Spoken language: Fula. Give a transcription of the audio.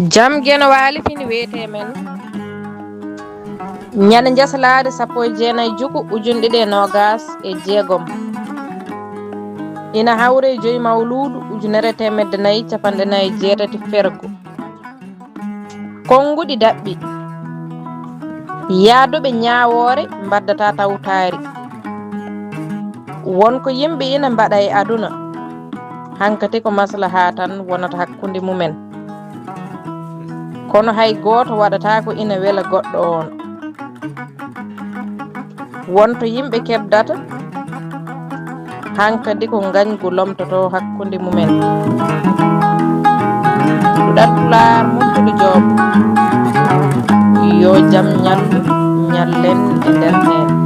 Jam geno waali fini wiyete men ñande jasalade 19 ujunɗe ɗiɗi e nogas e jeegom ina hawre 5 mawludu ujunere temedde 4 fergo konguɗi daɓɓi yaaduɓe ñawoore mbaddata tawtaari wonko yimɓe ina mbaɗa e aduna hankati ko maslaha tan wonata hakkunde mumen kono hay gooto waɗata ko ina wela goɗɗo on wonto yimɓe keɓdata hankadi ko ngañgu lomtoto hakkunde mumen ɗuɗal Pulaar Muttude Joob yo jam ñallu ñallen e nder heen